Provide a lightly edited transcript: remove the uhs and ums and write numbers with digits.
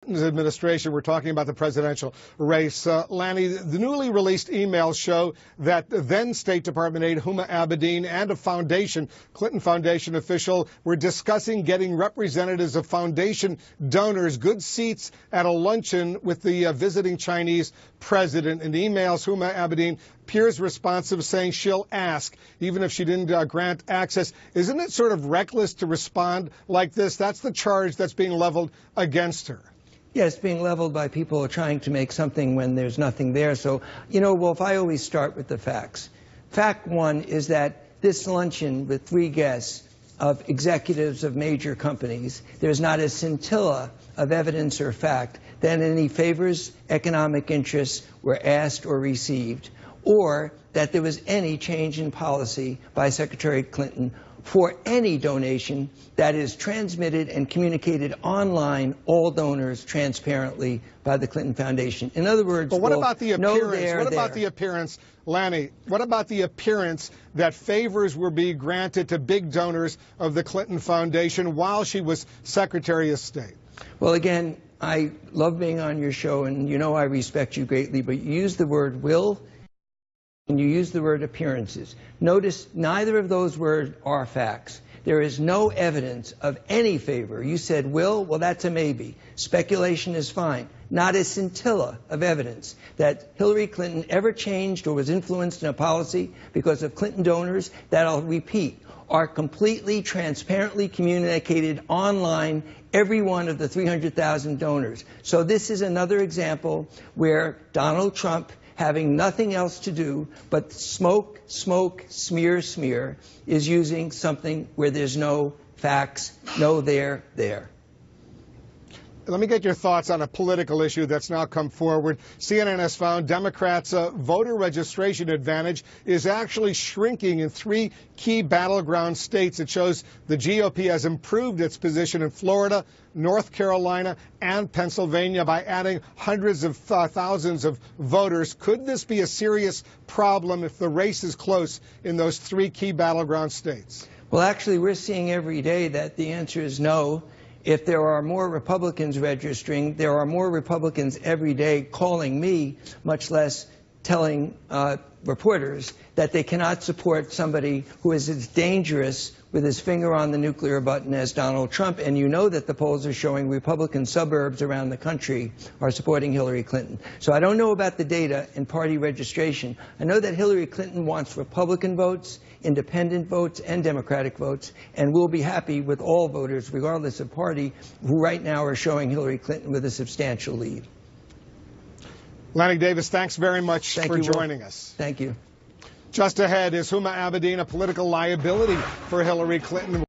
Administration, we're talking about the presidential race. Lanny, the newly released emails show that then State Department aide Huma Abedin and a foundation, Clinton Foundation official, were discussing getting representatives of foundation donors good seats at a luncheon with the visiting Chinese president. In the emails, Huma Abedin appears responsive, saying she'll ask, even if she didn't grant access. Isn't it sort of reckless to respond like this? That's the charge that's being leveled against her. Yes, being leveled by people trying to make something when there's nothing there. So, Wolf, I always start with the facts. Fact one is that this luncheon with 3 guests of executives of major companies, there's not a scintilla of evidence or fact that any favors, economic interests were asked or received, or that there was any change in policy by Secretary Clinton for any donation that is transmitted and communicated online, all donors transparently by the Clinton Foundation. In other words, but what about the appearance? What about the appearance, Lanny? What about the appearance that favors were being granted to big donors of the Clinton Foundation while she was Secretary of State? Well, again, I love being on your show, and I respect you greatly, but you use the word will and you use the word appearances. Notice neither of those words are facts. There is no evidence of any favor. You said will, well, that's a maybe. Speculation is fine. Not a scintilla of evidence that Hillary Clinton ever changed or was influenced in a policy because of Clinton donors that, I'll repeat, are completely transparently communicated online, every one of the 300,000 donors. So this is another example where Donald Trump, having nothing else to do but smoke, smear, smear, is using something where there's no facts, no there. Let me get your thoughts on a political issue that's now come forward. CNN has found Democrats' voter registration advantage is actually shrinking in 3 key battleground states. It shows the GOP has improved its position in Florida, North Carolina, and Pennsylvania by adding hundreds of thousands of voters. Could this be a serious problem if the race is close in those 3 key battleground states? Well, actually, we're seeing every day that the answer is no. If there are more Republicans registering, there are more Republicans every day calling me, much less telling reporters that they cannot support somebody who is as dangerous with his finger on the nuclear button as Donald Trump. And you know that the polls are showing Republican suburbs around the country are supporting Hillary Clinton. So I don't know about the data in party registration. I know that Hillary Clinton wants Republican votes, independent votes, and Democratic votes, and we'll be happy with all voters, regardless of party, who right now are showing Hillary Clinton with a substantial lead. Lanny Davis, thanks very much for joining us. Thank you. Just ahead, is Huma Abedin a political liability for Hillary Clinton?